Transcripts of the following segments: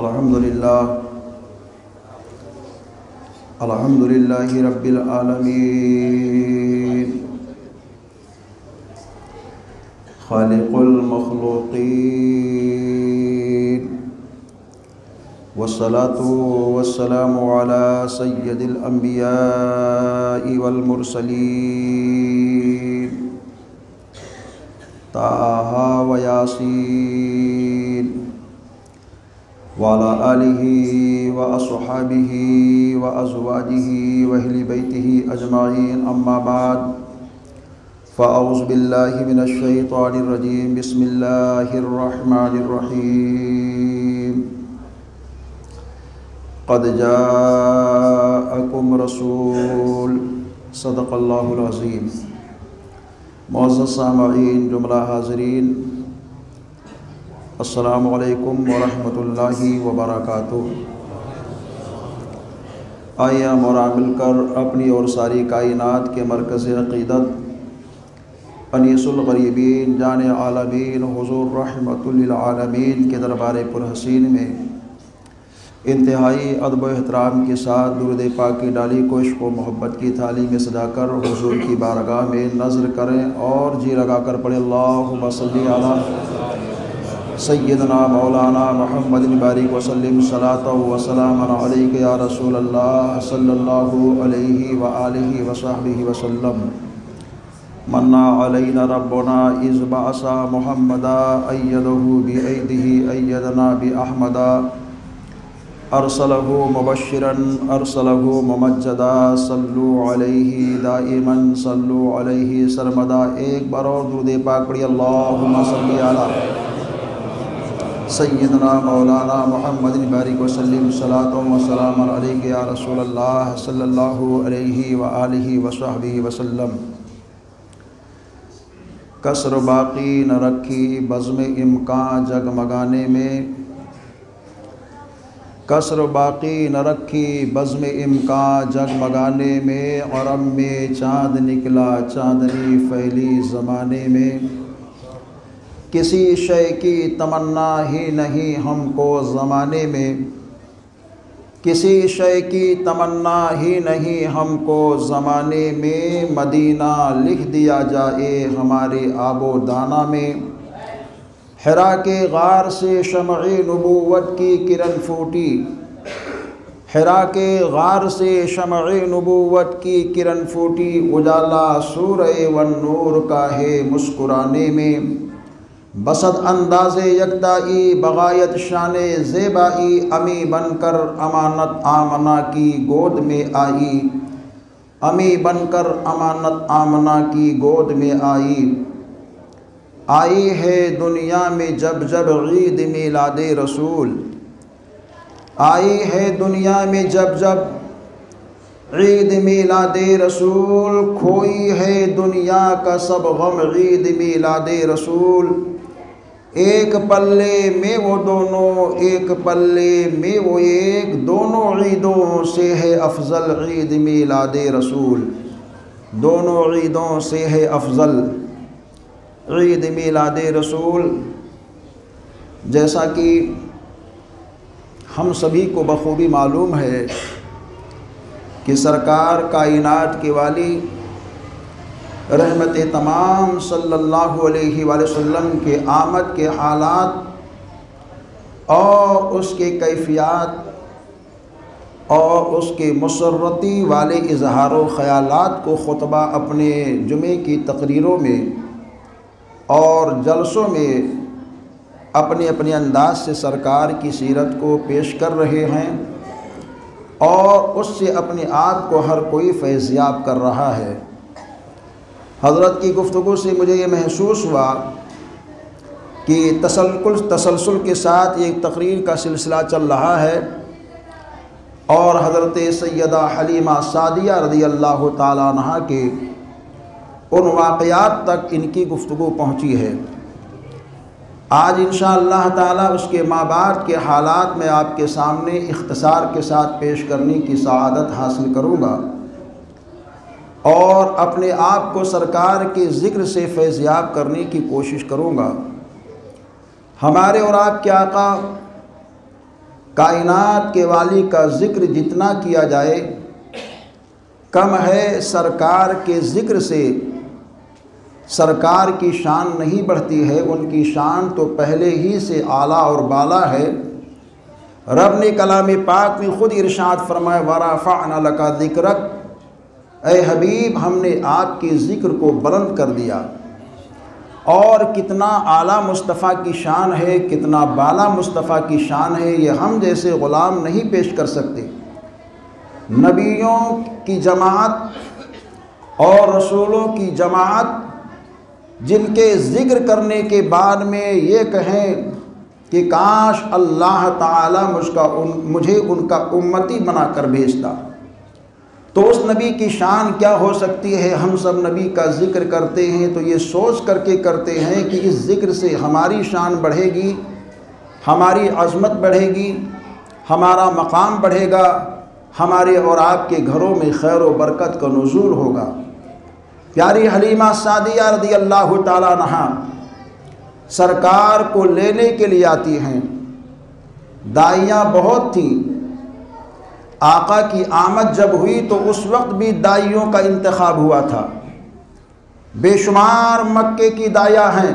الحمدللہ رب العالمین خالق المخلوقین والصلاة والسلام على سید الانبیاء والمرسلین طٰہٰ و یاسین وعلى آلہ واصحابہ وازواجہ واہل بیتہ اجمعین اما بعد فاعوذ باللہ من الشیطان الرجیم بسم اللہ الرحمن الرحیم قد جاءکم رسول صدق اللہ العظیم۔ معزز سامعین، جملہ حاضرین، السلام علیکم ورحمۃ اللہ وبرکاتہ۔ آئیے ہم اور مل کر اپنی اور ساری کائنات کے مرکز عقیدت انیس الغریبین جان عالمین حضور رحمۃ للعالمین کے دربار پرحسین میں انتہائی ادب و احترام کے ساتھ درود پاک کی ڈالی کو عشق و محبت کی تھالی میں سجا کر حضور کی بارگاہ میں نظر کریں اور جی لگا کر پڑھیں اللہم صلی علی سیدنا مولانا محمد بارک وسلم صلاۃ و سلام علیک یا رسول اللہ صلی اللہ علیہ وآلہ وصحبہ وسلم۔ منا علینا ربنا اذ بعث محمدا ایدہ بایدہ ایدنا باحمدا ارسلہ مبشرا ارسلہ ممجدا صلو علیہ دائما صلو علیہ سرمدا۔ ایک بار اور درود پاک پڑھی اللہم صلی علی سیدنا مولانا محمد بارک وسلم صلاۃ و سلام علیک یا رسول اللہ صلی اللہ علیہ وآلہ وصحبہ وسلم۔ کسر باقی نہ رکھی بزم امکان جگمگانے میں، کسر باقی نہ رکھی بزم امکان جگمگانے میں، عرب میں چاند نکلا چاندنی پھیلی زمانے میں، کسی شے کی تمنا ہی نہیں ہم کو زمانے میں، کسی شے کی تمنا ہی نہیں ہم کو زمانے میں، مدینہ لکھ دیا جائے ہمارے آب و دانہ میں، حرا کے غار سے شمع نبوت کی کرن پھوٹی، حرا کے غار سے شمع نبوت کی کرن پھوٹی، اجالا سورہ والنور کا ہے مسکرانے میں، بسط انداز یکتائی بغایت شان زیبائی، امی بن کر امانت آمنہ کی گود میں آئی، امی بن کر امانت آمنہ کی گود میں آئی، آئی ہے دنیا میں جب جب عید میلاد رسول، آئی ہے دنیا میں جب جب عید میلاد رسول، کھوئی ہے دنیا کا سب غم عید میلاد رسول، ایک پلے میں وہ دونوں ایک پلے میں وہ ایک، دونوں عیدوں سے ہے افضل عید میلاد رسول، دونوں عیدوں سے ہے افضل عید میلاد رسول۔ جیسا کہ ہم سبھی کو بخوبی معلوم ہے کہ سرکار کائنات کے والی رحمت تمام صلی اللہ علیہ وآلہ وسلم کے آمد کے حالات اور اس کے کیفیات اور اس کے مسرتی والے اظہار و خیالات کو خطبہ اپنے جمعے کی تقریروں میں اور جلسوں میں اپنے اپنے انداز سے سرکار کی سیرت کو پیش کر رہے ہیں، اور اس سے اپنے آپ کو ہر کوئی فیضیاب کر رہا ہے۔ حضرت کی گفتگو سے مجھے یہ محسوس ہوا کہ تسلسل کے ساتھ ایک تقریر کا سلسلہ چل رہا ہے، اور حضرت سیدہ حلیمہ سعدیہ رضی اللہ تعالیٰ عنہ کے ان واقعات تک ان کی گفتگو پہنچی ہے۔ آج انشاءاللہ تعالیٰ اس کے ماں بعد کے حالات میں آپ کے سامنے اختصار کے ساتھ پیش کرنے کی سعادت حاصل کروں گا، اور اپنے آپ کو سرکار کے ذکر سے فیضیاب کرنے کی کوشش کروں گا۔ ہمارے اور آپ کے آقا کائنات کے والی کا ذکر جتنا کیا جائے کم ہے، سرکار کے ذکر سے سرکار کی شان نہیں بڑھتی ہے، ان کی شان تو پہلے ہی سے اعلیٰ اور بالا ہے۔ رب نے کلام پاک میں خود ارشاد فرمایا وَرَفَعْنَا لَكَ ذِكْرَكَ، اے حبیب ہم نے آپ کے ذکر کو بلند کر دیا۔ اور کتنا اعلیٰ مصطفیٰ کی شان ہے، کتنا بالا مصطفیٰ کی شان ہے، یہ ہم جیسے غلام نہیں پیش کر سکتے۔ نبیوں کی جماعت اور رسولوں کی جماعت جن کے ذکر کرنے کے بعد میں یہ کہیں کہ کاش اللہ تعالیٰ مجھے ان کا امتی بنا کر بھیجتا، تو اس نبی کی شان کیا ہو سکتی ہے۔ ہم سب نبی کا ذکر کرتے ہیں تو یہ سوچ کر کے کرتے ہیں کہ اس ذکر سے ہماری شان بڑھے گی، ہماری عظمت بڑھے گی، ہمارا مقام بڑھے گا، ہمارے اور آپ کے گھروں میں خیر و برکت کا نزول ہوگا۔ پیاری حلیمہ سعدیہ رضی اللہ تعالیٰ عنہا سرکار کو لینے کے لیے آتی ہیں۔ داعیاں بہت تھیں، آقا کی آمد جب ہوئی تو اس وقت بھی داعیوں کا انتخاب ہوا تھا۔ بے شمار مکے کی داعیاں ہیں،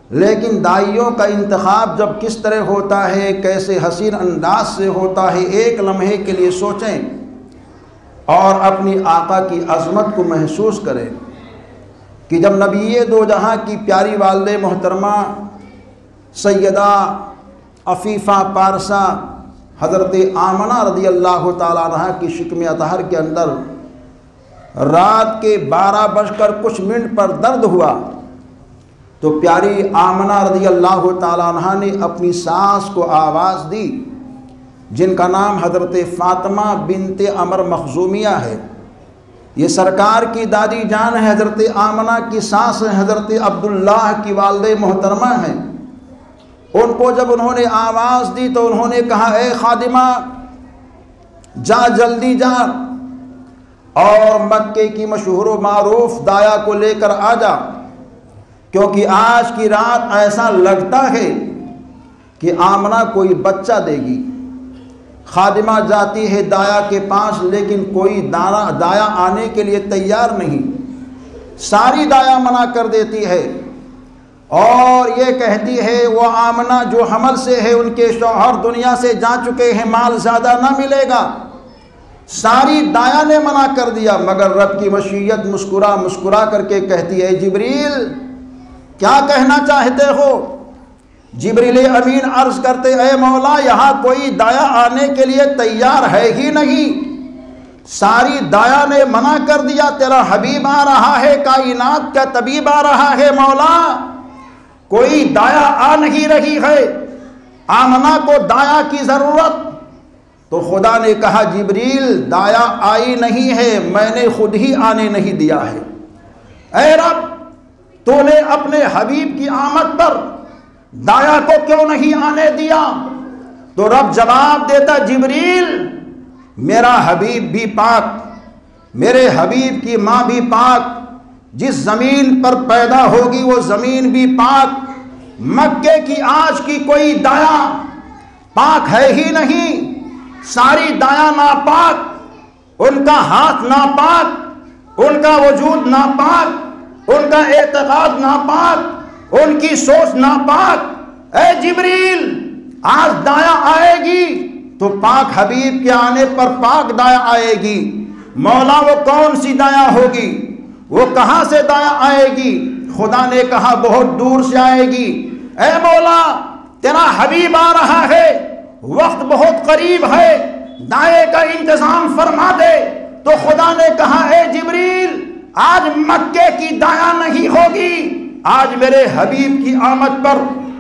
لیکن داعیوں کا انتخاب جب کس طرح ہوتا ہے، کیسے حسین انداز سے ہوتا ہے، ایک لمحے کے لیے سوچیں اور اپنی آقا کی عظمت کو محسوس کریں کہ جب نبی دو جہاں کی پیاری والد محترمہ سیدہ عفیفہ پارسہ حضرت آمنہ رضی اللہ تعالیٰ عنہ کی شکم اطہر کے اندر رات کے 12:00 پر درد ہوا تو پیاری آمنہ رضی اللہ تعالیٰ عنہ نے اپنی ساس کو آواز دی، جن کا نام حضرت فاطمہ بنت عمر مخزومیہ ہے۔ یہ سرکار کی دادی جان ہے، حضرت آمنہ کی ساس ہے، حضرت عبداللہ کی والد محترمہ ہیں۔ ان کو جب انہوں نے آواز دی تو انہوں نے کہا اے خادمہ جا، جلدی جا اور مکے کی مشہور و معروف دایا کو لے کر آ جا، کیونکہ آج کی رات ایسا لگتا ہے کہ آمنہ کوئی بچہ دے گی۔ خادمہ جاتی ہے دایا کے پاس، لیکن کوئی دایا آنے کے لیے تیار نہیں، ساری دایا منع کر دیتی ہے اور یہ کہتی ہے وہ آمنہ جو حمل سے ہے ان کے شوہر دنیا سے جا چکے ہیں، مال زیادہ نہ ملے گا۔ ساری دایا نے منع کر دیا، مگر رب کی مشیت مسکرا کر کے کہتی ہے جبریل کیا کہنا چاہتے ہو؟ جبریل امین عرض کرتے اے مولا یہاں کوئی دایا آنے کے لیے تیار ہے ہی نہیں، ساری دایا نے منع کر دیا، تیرا حبیب آ رہا ہے، کائنات کا طبیب آ رہا ہے، مولا کوئی دایا آ نہیں رہی ہے، آمنہ کو دایا کی ضرورت۔ تو خدا نے کہا جبریل دایا آئی نہیں ہے، میں نے خود ہی آنے نہیں دیا ہے۔ اے رب تو نے اپنے حبیب کی آمد پر دایا کو کیوں نہیں آنے دیا؟ تو رب جواب دیتا جبریل میرا حبیب بھی پاک، میرے حبیب کی ماں بھی پاک، جس زمین پر پیدا ہوگی وہ زمین بھی پاک، مکے کی آج کی کوئی دایا پاک ہے ہی نہیں، ساری دایا ناپاک، ان کا ہاتھ ناپاک، ان کا وجود ناپاک، ان کا اعتقاد ناپاک، ان کی سوچ ناپاک۔ اے جبریل آج دایا آئے گی تو پاک حبیب کے آنے پر پاک دایا آئے گی، مولا وہ کون سی دایا ہوگی، وہ کہاں سے دایا آئے گی؟ خدا نے کہا بہت دور سے آئے گی۔ اے مولا تیرا حبیب آ رہا ہے، وقت بہت قریب ہے، دائے کا انتظام فرما دے۔ تو خدا نے کہا اے جبریل آج مکے کی دایا نہیں ہوگی، آج میرے حبیب کی آمد پر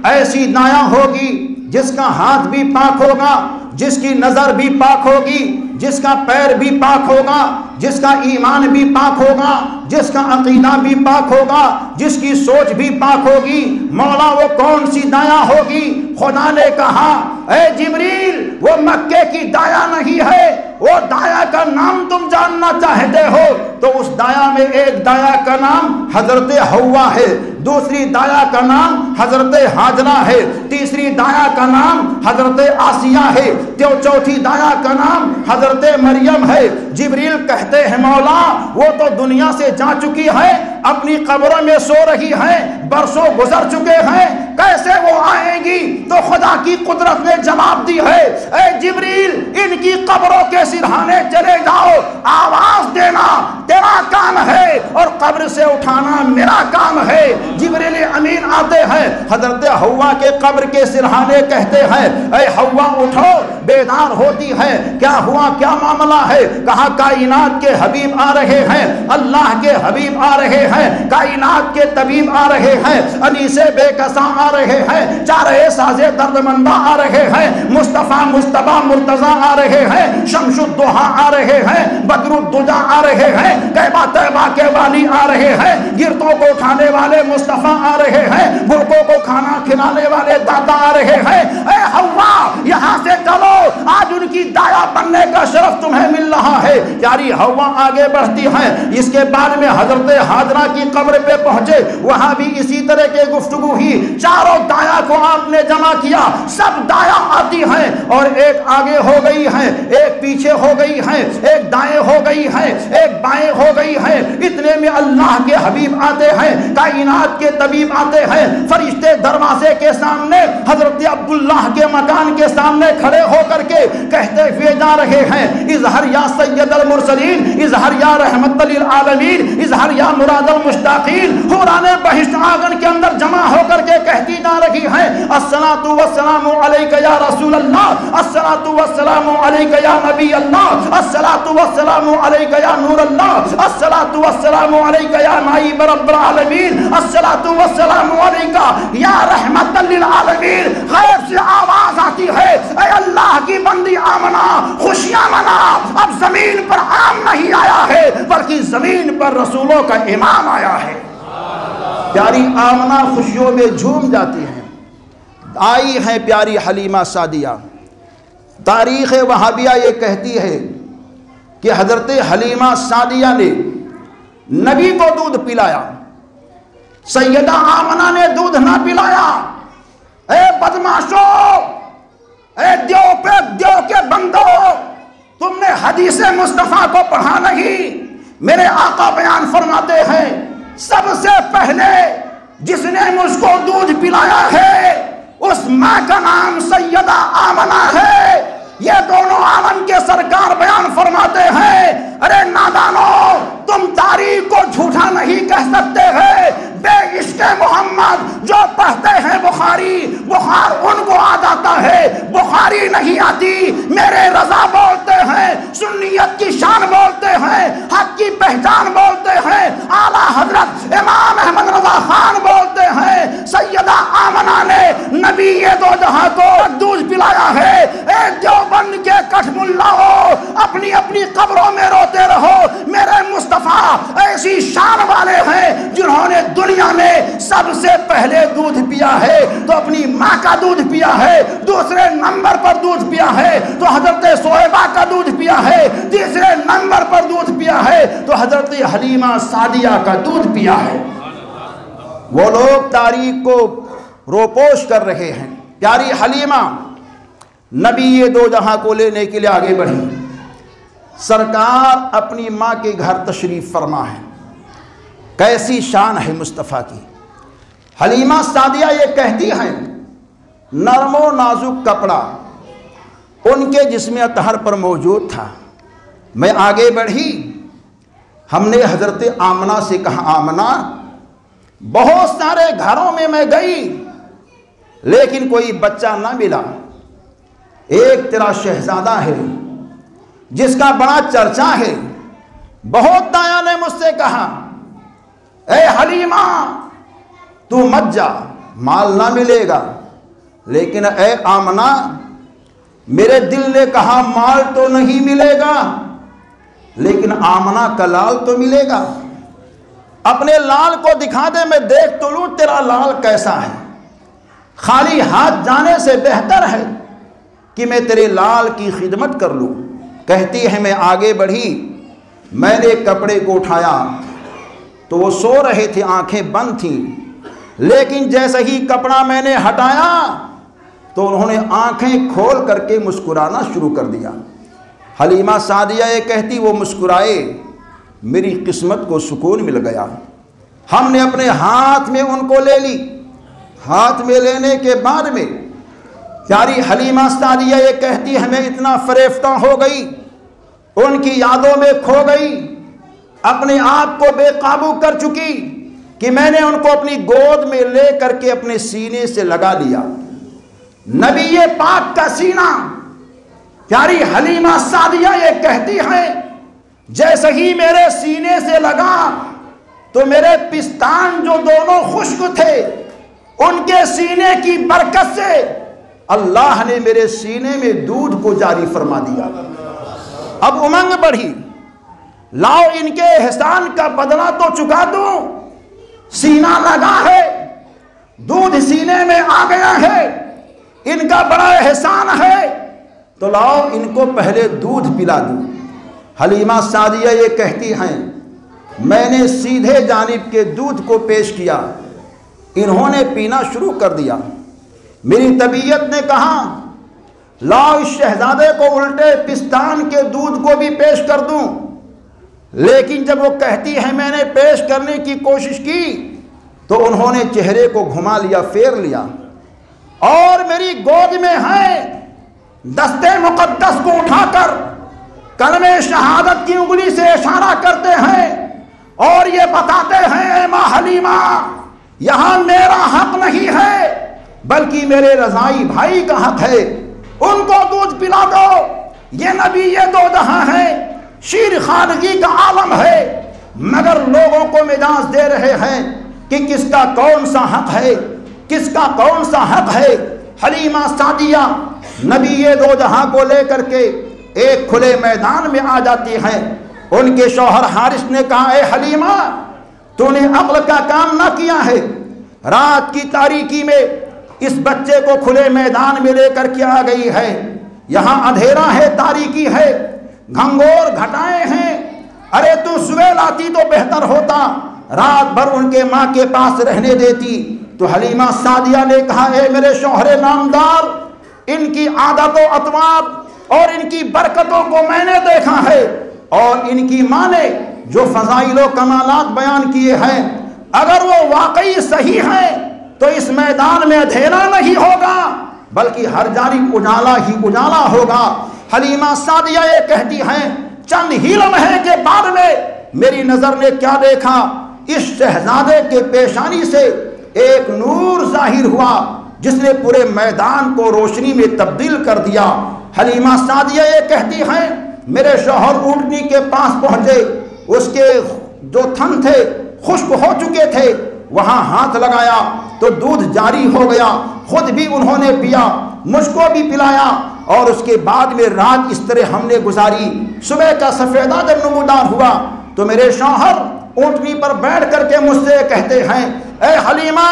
ایسی دایا ہوگی جس کا ہاتھ بھی پاک ہوگا، جس کی نظر بھی پاک ہوگی، جس کا پیر بھی پاک ہوگا، جس کا ایمان بھی پاک ہوگا، جس کا عقیدہ بھی پاک ہوگا، جس کی سوچ بھی پاک ہوگی۔ مولا وہ کون سی دایا ہوگی؟ خدا نے کہا اے جبریل وہ مکے کی دایا نہیں ہے، وہ دایا کا نام تم جاننا چاہتے ہو تو اس دایا میں ایک دایا کا نام حضرت حوا ہے، دوسری دایا کا نام حضرت ہاجرہ ہے، تیسری دایا کا نام حضرت آسیہ ہے، چوتھی دایا کا نام حضرت مریم ہے۔ جبریل کہتے ہیں مولا وہ تو دنیا سے جا چکی ہے، اپنی قبروں میں سو رہی ہے، برسوں گزر چکے ہیں، کیسے وہ آئیں گی؟ تو خدا کی قدرت نے جواب دی ہے، اے جبریل ان کی قبروں کے سرہانے چلے جاؤ، آواز دینا تیرا کام ہے اور قبر سے اٹھانا میرا کام ہے۔ جبریل امین آتے ہیں، حضرت حوا کے قبر کے سرہانے کہتے ہیں اے حوا اٹھو، بیدار ہوتی ہے، کیا ہوا، کیا معاملہ ہے؟ کہا کائنات کے حبیب آ رہے ہیں، اللہ کے حبیب آ رہے ہیں، کائنات کے طبیب آ رہے ہیں، انیس بے کساں آ رہے ہیں، چارے ساز درد مندہ آ رہے ہیں، مصطفیٰ مصطفیٰ مرتضیٰ آ رہے ہیں، شمس الضحیٰ آ رہے ہیں، بدر الدجا آ رہے ہیں، کعبہ طیبہ کے والی آ رہے ہیں، گرتوں کو اٹھانے والے مصطفیٰ آ رہے ہیں، بھوکوں کو کھانا کھلانے والے داتا آ رہے ہیں۔ اے حوا یہاں سے چلو، آج ان کی دایا بننے کا شرف تمہیں مل رہا ہے۔ پیاری حوا آگے بڑھتی ہیں، اس کے بعد میں حضرت ہاجرہ کی قبر پہ پہنچے، وہاں بھی اسی طرح کے گفتگو ہی، چاروں دایا کو آپ نے جمع کیا، سب دایا آتی ہیں اور ایک آگے ہو گئی ہے، ایک پیچھے ہو گئی ہے، ایک دائیں ہو گئی ہے، ایک بائیں ہو گئی ہے۔ اتنے میں اللہ کے حبیب آتے ہیں، کائنات کے طبیب آتے ہیں، فرشتے دروازے کے سامنے حضرت عبداللہ کے مکان کے سامنے کھڑے ہو کر کے کہتے ہوئے جا رہے ہیں اظہر یا سید المرسلین، اظہر یا رحمت للعالمین، اظہر یا مراد المشتاقین۔ حوران بہشت آنگن کے اندر جمع ہو کر کے کہتی جا رہی ہیں الصلاۃ والسلام علیک یا رسول اللہ، الصلاۃ والسلام علیک یا نبی اللہ، الصلاۃ والسلام علیک یا نور اللہ، الصلاۃ والسلام علیک یا نائب رب العالمین، الصلاۃ والسلام علیک یا رحمت للعالمین۔ غیب سے آواز آتی ہے اے اللہ کی بندی آمنہ خوشیاں منا، اب زمین پر عام نہیں آیا ہے بلکہ زمین پر رسولوں کا امام آیا ہے۔ پیاری آمنہ خوشیوں میں جھوم جاتی ہیں۔ آئی ہیں پیاری حلیمہ سعدیہ۔ تاریخ وہابیہ یہ کہتی ہے کہ حضرت حلیمہ سعدیہ نے نبی کو دودھ پلایا، سیدہ آمنہ نے دودھ نہ پلایا۔ اے بدماشو، اے دیو کے بندو، تم نے حدیث مصطفیٰ کو پڑھا نہیں۔ میرے آقا بیان فرماتے ہیں سب سے پہلے جس نے مجھ کو دودھ پلایا ہے اس ماں کا نام سیدہ آمنہ ہے۔ یہ دونوں عالم کے سرکار بیان فرماتے ہیں ارے نادانو، تم تاریخ کو جھوٹا نہیں کہہ سکتے ہیں۔ بے عشق محمد جو پڑھتے ہیں بخاری، بخار ان کو آ جاتا ہے، بخاری نہیں آتی۔ میرے رضا بولتے ہیں، سنیت کی شان بولتے ہیں، حق کی پہچان بولتے ہیں، اعلیٰ حضرت امام احمد رضا خان بولتے ہیں سیدہ آمنہ نے نبی دو جہاں کو دودھ پلایا ہے۔ اے دیوبند کے کٹھ ملاؤ، اپنی اپنی قبروں میں روتے رہو، میرے مصطفیٰ ایسی شان والے ہیں جنہوں نے دنیا میں سب سے پہلے دودھ پیا ہے تو اپنی ماں کا دودھ پیا ہے، دوسرے نمبر پر دودھ پیا ہے تو حضرت صہیبہ کا دودھ پیا ہے، تیسرے نمبر پر دودھ پیا ہے تو حضرت حلیمہ سعدیہ کا دودھ پیا ہے۔ وہ لوگ تاریخ کو روپوش کر رہے ہیں۔ پیاری حلیمہ نبی دو جہاں کو لینے کے لیے آگے بڑھی، سرکار اپنی ماں کے گھر تشریف فرما ہے۔ کیسی شان ہے مصطفیٰ کی۔ حلیمہ سعدیہ یہ کہتی ہیں نرم و نازک کپڑا ان کے جسم اطہر پر موجود تھا۔ میں آگے بڑھی، ہم نے حضرت آمنہ سے کہا آمنہ بہت سارے گھروں میں میں گئی لیکن کوئی بچہ نہ ملا، ایک تیرا شہزادہ ہے جس کا بڑا چرچا ہے۔ بہت دایا نے مجھ سے کہا اے حلیمہ تو مت جا، مال نہ ملے گا، لیکن اے آمنہ میرے دل نے کہا مال تو نہیں ملے گا لیکن آمنہ کا لال تو ملے گا۔ اپنے لال کو دکھا دے، میں دیکھ تو لوں تیرا لال کیسا ہے۔ خالی ہاتھ جانے سے بہتر ہے کہ میں تیرے لال کی خدمت کر لوں۔ کہتی ہے میں آگے بڑھی، میں نے کپڑے کو اٹھایا تو وہ سو رہے تھے، آنکھیں بند تھیں۔ لیکن جیسے ہی کپڑا میں نے ہٹایا تو انہوں نے آنکھیں کھول کر کے مسکرانا شروع کر دیا۔ حلیمہ سعدیہ یہ کہتی وہ مسکرائے، میری قسمت کو سکون مل گیا۔ ہم نے اپنے ہاتھ میں ان کو لے لی۔ ہاتھ میں لینے کے بعد میں پیاری حلیمہ سعدیہ یہ کہتی ہمیں اتنا فریفتہ ہو گئی، ان کی یادوں میں کھو گئی، اپنے آپ کو بے قابو کر چکی کہ میں نے ان کو اپنی گود میں لے کر کے اپنے سینے سے لگا لیا۔ نبی پاک کا سینہ، پیاری حلیمہ سعدیہ یہ کہتی ہے جیسے ہی میرے سینے سے لگا تو میرے پستان جو دونوں خشک تھے ان کے سینے کی برکت سے اللہ نے میرے سینے میں دودھ کو جاری فرما دیا۔ اب امنگ بڑھی، لاؤ ان کے احسان کا بدلہ تو چکا دوں، سینہ لگا ہے، دودھ سینے میں آ گیا ہے، ان کا بڑا احسان ہے تو لاؤ ان کو پہلے دودھ پلا دوں۔ حلیمہ سعدیہ یہ کہتی ہیں میں نے سیدھے جانب کے دودھ کو پیش کیا، انہوں نے پینا شروع کر دیا۔ میری طبیعت نے کہا لاؤ اس شہزادے کو الٹے پستان کے دودھ کو بھی پیش کر دوں، لیکن جب وہ کہتی ہے میں نے پیش کرنے کی کوشش کی تو انہوں نے چہرے کو گھما لیا، پھیر لیا، اور میری گود میں ہے دست مقدس کو اٹھا کر کلمہ شہادت کی انگلی سے اشارہ کرتے ہیں اور یہ بتاتے ہیں اے ماں حلیمہ یہاں میرا حق نہیں ہے بلکہ میرے رضائی بھائی کا حق ہے، ان کو دودھ پلا دو، یہ نبی یہ دو جہاں ہے، شیر خانگی کا عالم ہے، مگر لوگوں کو مجاز دے رہے ہیں کہ کس کا کون سا حق ہے، کس کا کون سا حق ہے۔ حلیمہ سعدیہ نبی یہ دو جہاں کو لے کر کے ایک کھلے میدان میں آ جاتی ہیں۔ ان کے شوہر حارث نے کہا اے حلیمہ تو نے عقل کا کام نہ کیا ہے، رات کی تاریکی میں اس بچے کو کھلے میدان میں لے کر کے آ گئی ہے، یہاں اندھیرا ہے، تاریکی ہے، گھنگور گھٹائیں ہیں، ارے تو صبح لاتی تو بہتر ہوتا، رات بھر ان کے ماں کے پاس رہنے دیتی۔ تو حلیمہ سعدیہ نے کہا اے میرے شوہر نامدار، ان کی عادت و اطوار اور ان کی برکتوں کو میں نے دیکھا ہے، اور ان کی ماں نے جو فضائل و کمالات بیان کیے ہیں اگر وہ واقعی صحیح ہیں تو اس میدان میں اندھیرا نہیں ہوگا بلکہ ہر جانب اجالا ہی اجالا ہوگا۔ حلیمہ سعدیہ یہ کہتی ہیں چند ہی لمحے کے بعد میں میری نظر نے کیا دیکھا، اس شہزادے کے پیشانی سے ایک نور ظاہر ہوا جس نے پورے میدان کو روشنی میں تبدیل کر دیا۔ حلیمہ سعدیہ یہ کہتی ہیں میرے شوہر اونٹنی کے پاس پہنچے، اس کے جو تھن تھے خشک ہو چکے تھے، وہاں ہاتھ لگایا تو دودھ جاری ہو گیا، خود بھی انہوں نے پیا، مجھ کو بھی پلایا، اور اس کے بعد میں رات اس طرح ہم نے گزاری۔ صبح کا سفیدہ جب نمودار ہوا تو میرے شوہر اونٹنی پر بیٹھ کر کے مجھ سے کہتے ہیں اے حلیمہ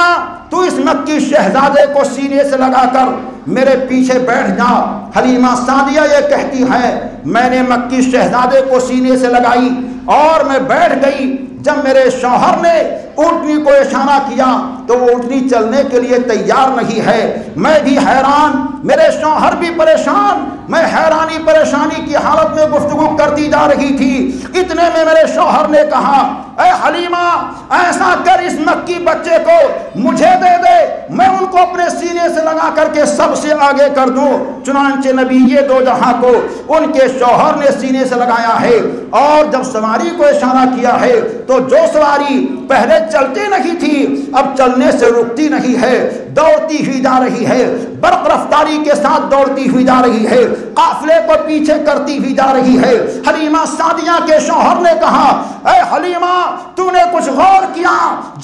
تو اس مکی شہزادے کو سینے سے لگا کر میرے پیچھے بیٹھ جا۔ حلیمہ سعدیہ یہ کہتی ہے میں نے مکی شہزادے کو سینے سے لگائی اور میں بیٹھ گئی۔ جب میرے شوہر نے اونٹنی کو اشارہ کیا تو وہ اونٹنی چلنے کے لیے تیار نہیں ہے، میں بھی حیران، میرے شوہر بھی پریشان، میں حیرانی پریشانی کی حالت میں گفتگو کرتی جا رہی تھی۔ اتنے میں میرے شوہر نے کہا اے حلیمہ ایسا کر اس مکی بچے کو مجھے دے دے، میں ان کو اپنے سینے سے لگا کر کے سب سے آگے کر دوں۔ چنانچہ نبی یہ دو جہاں کو ان کے شوہر نے سینے سے لگایا ہے، اور جب سواری کو اشارہ کیا ہے تو جو سواری پہلے چلتی نہیں تھی اب چلنے سے رکتی نہیں ہے، دوڑتی ہوئی جا رہی ہے، برق رفتاری کے ساتھ دوڑتی ہوئی جا رہی ہے، قافلے کو پیچھے کرتی ہوئی جا رہی ہے۔ حلیمہ سعدیہ کے شوہر نے کہا اے حلیمہ تو نے کچھ غور کیا،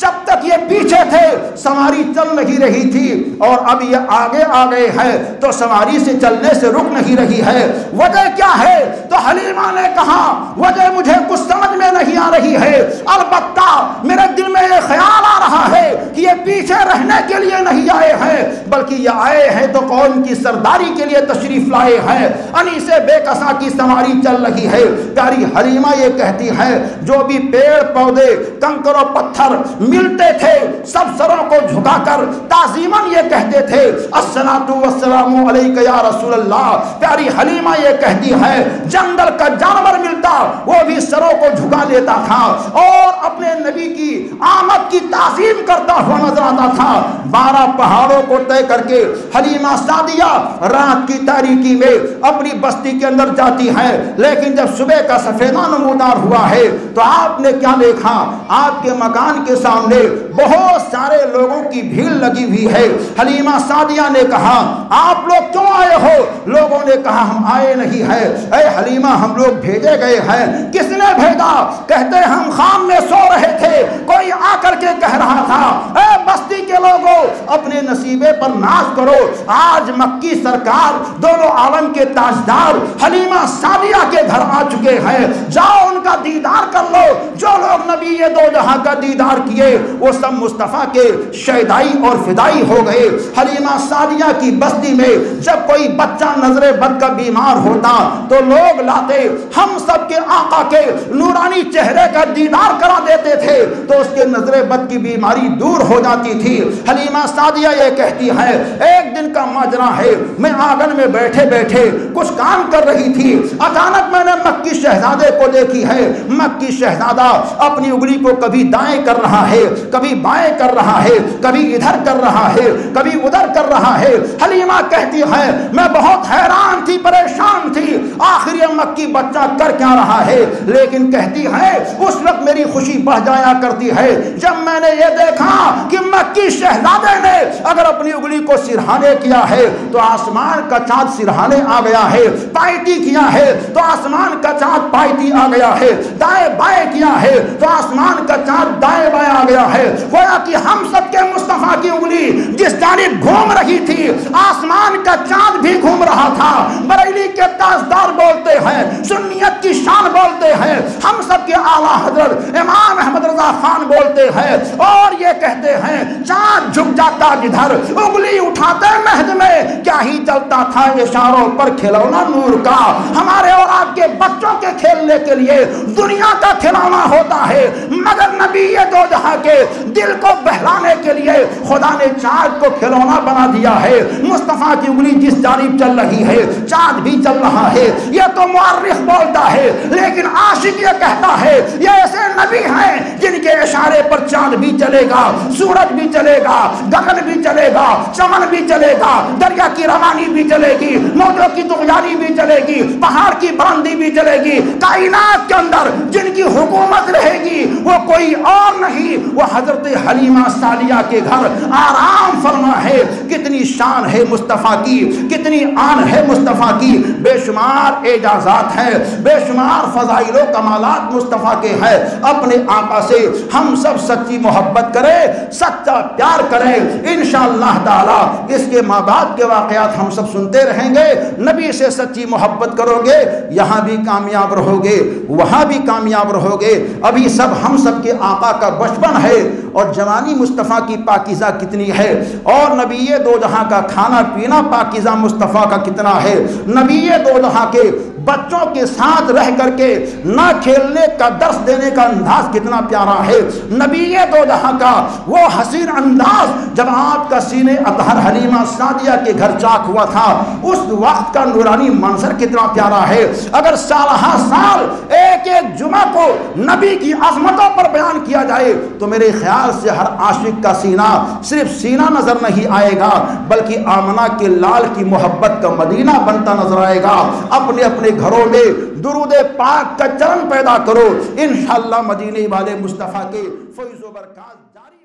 جب تک یہ پیچھے تھے سواری چل نہیں رہی تھی اور اب یہ آگے آ گئے ہیں تو سواری سے چلنے سے رک نہیں رہی ہے، وجہ کیا ہے؟ تو حلیمہ نے کہا وجہ مجھے کچھ سمجھ میں نہیں آ رہی ہے، البتہ میرے دل میں یہ خیال آ رہا ہے کہ یہ پیچھے رہنے کے لیے نہیں آئے ہیں بلکہ یہ آئے ہیں تو قوم کی سرداری کے لیے تشریف لائے ہیں۔ انیس بے کساں کی سواری چل رہی ہے۔ پیاری حلیمہ یہ کہتی ہے جو بھی پیڑ پودے کنکر و پتھر ملتے تھے سب سروں کو جھکا کر تعظیماً یہ کہتے تھے الصلاۃ والسلام علیک یا رسول اللہ۔ پیاری حلیمہ یہ کہتی ہے جنگل کا جانور ملتا وہ بھی سروں کو جھکا لیتا تھا اور اپنے نبی کی آمد کی تعظیم کرتا ہوا نظر آتا تھا۔ 12 پہاڑوں کو طے کر کے حلیمہ سعدیہ رات کی تاریکی میں اپنی بستی کے اندر جاتی ہے، لیکن جب صبح کا سفیدہ نمودار ہوا ہے تو آپ نے کیا دیکھا؟ آپ کے مکان کے سامنے بہت سارے لوگوں کی بھیڑ لگی ہوئی ہے۔ حلیمہ سعدیہ نے کہا آپ لوگ کیوں آئے ہو؟ لوگوں نے کہا ہم آئے نہیں ہیں، اے حلیمہ ہم لوگ بھیجے گئے ہیں۔ کس نے بھیجا؟ کہتے ہم خام میں سو رہے تھے، کوئی آ کر کے کہہ رہا تھا اے بستی کے لوگوں اپنے نصیبے پر ناز کرو، آج مکی سرکار دونوں عالم کے تاجدار حلیمہ سعدیہ کے گھر آ چکے ہیں، جاؤ ان کا دیدار کر لو۔ جو لوگ نبی دو جہاں کا دیدار کیے وہ سب مصطفیٰ کے شیدائی اور فدائی ہو گئے۔ حلیمہ سعدیہ کی بستی میں جب کوئی بچہ نظر بد کا بیمار ہوتا تو لوگ لاتے، ہم سب کے آقا کے نورانی چہرے کا دیدار کرا دیتے تھے تو اس کے نظر بد کی بیماری دور ہو جاتی تھی۔ حلیمہ سعدیہ یہ کہتی ہے ایک دن کا ماجرا ہے، میں آنگن میں بیٹھے بیٹھے کچھ کام کر رہی تھی، اچانک میں نے مکی شہزادے کو دیکھی ہے۔ مکی شہزادہ اپنی انگلی کو کبھی دائیں کر رہا ہے، کبھی بائیں کر رہا ہے، کبھی ادھر کر رہا ہے، کبھی ادھر کر رہا ہے۔ حلیمہ کہتی ہے میں بہت حیران تھی، پریشان تھی، آخر یہ مکی بچہ کر کیا رہا ہے؟ لیکن کہتی ہے اس وقت میری خوشی بڑھ جایا کرتی ہے جب میں نے یہ دیکھا کہ مکی شہزادے نے اگر اپنی انگلی کو سرہانے کیا ہے تو آسمان کا چاند سرہانے آ گیا ہے، پائٹی کیا ہے تو آسمان کا چاند پائٹی آ گیا ہے، دائیں بائیں کیا ہے تو آسمان کا چاند دائیں بائیں آ گیا ہے۔ گویا کہ ہم سب کے مصطفیٰ کی انگلی جس جانب گھوم رہی تھی آسمان کا چاند بھی گھوم رہا تھا۔ بریلی کے تاجدار بولتے ہیں، سنیت کی شان بولتے ہیں، ہم سب کے اعلیٰ حضرت امام احمد رضا خان بولتے ہیں اور یہ کہتے ہیں چاند جھک جاتا جدھر انگلی اٹھاتے مہد میں کیا ہی چلتا تھا اشاروں پر کھلونا نور کا۔ ہمارے اور آپ کے بچوں کے کھیلنے کے لیے دنیا کا کھلونا ہوتا ہے مگر نبی دو جہاں کے دل کو بہلانے کے لیے خدا نے چاند کو کھلونا بنا دیا ہے۔ مصطفیٰ کی انگلی جس جانب چل رہی ہے چاند بھی چل رہا ہے۔ یہ تو مورخ بولتا ہے لیکن عاشق یہ کہتا ہے یہ ایسے نبی ہیں جن کے اشارے پر چاند بھی چلے گا، سورج بھی چلے گا، گگن بھی چلے گا، چمن بھی چلے گا، دریا کی روانی بھی چلے گی، موجوں کی طغیانی بھی چلے گی، پہاڑ کی براندی بھی چلے گی۔ کائنات کے اندر جن کی حکومت رہے گی وہ کوئی اور نہیں، وہ حضرت حلیمہ سعدیہ کے گھر آرام فرما ہے۔ کتنی شان ہے مصطفیٰ کی، کتنی آن ہے مصطفیٰ کی، بے شمار اعجازات ہیں، بے شمار فضائل و کمالات مصطفیٰ کے ہیں۔ اپنے آقا سے ہم سب سچی محبت کریں، سچا پیار کریں، انشاءاللہ تعالی اس کے ماں باپ کے واقعات ہم سب سنتے رہیں گے۔ نبی سے سچی محبت کرو گے یہاں بھی کامیاب رہو گے، وہاں بھی کامیاب رہو گے۔ ابھی سب ہم سب کے آقا کا بچپن ہے اور جوانی مصطفیٰ کی پاکیزہ کتنی ہے، اور نبی دو جہاں کا کھانا پینا پاکیزہ مصطفیٰ کا کتنا ہے۔ نبی دو جہاں کے بچوں کے ساتھ رہ کر کے نہ کھیلنے کا درس دینے کا انداز کتنا پیارا ہے۔ نبی دو جہاں کا وہ حسین انداز جب آپ کا سینے اطہر حلیمہ سعدیہ کے گھر چاک ہوا تھا اس وقت کا نورانی منظر کتنا پیارا ہے۔ اگر سالہ سال ایک ایک جمعہ کو نبی کی عظمتوں پر بیان کیا جائے تو میرے خیال سے ہر عاشق کا سینہ صرف سینہ نظر نہیں آئے گا بلکہ آمنہ کے لال کی محبت کا مدینہ بنتا نظر آئے گا۔ اپنے اپنے گھروں میں درود پاک کا چرن پیدا کرو، انشاءاللہ مدینے والے مصطفیٰ کے فیض و برکات جاری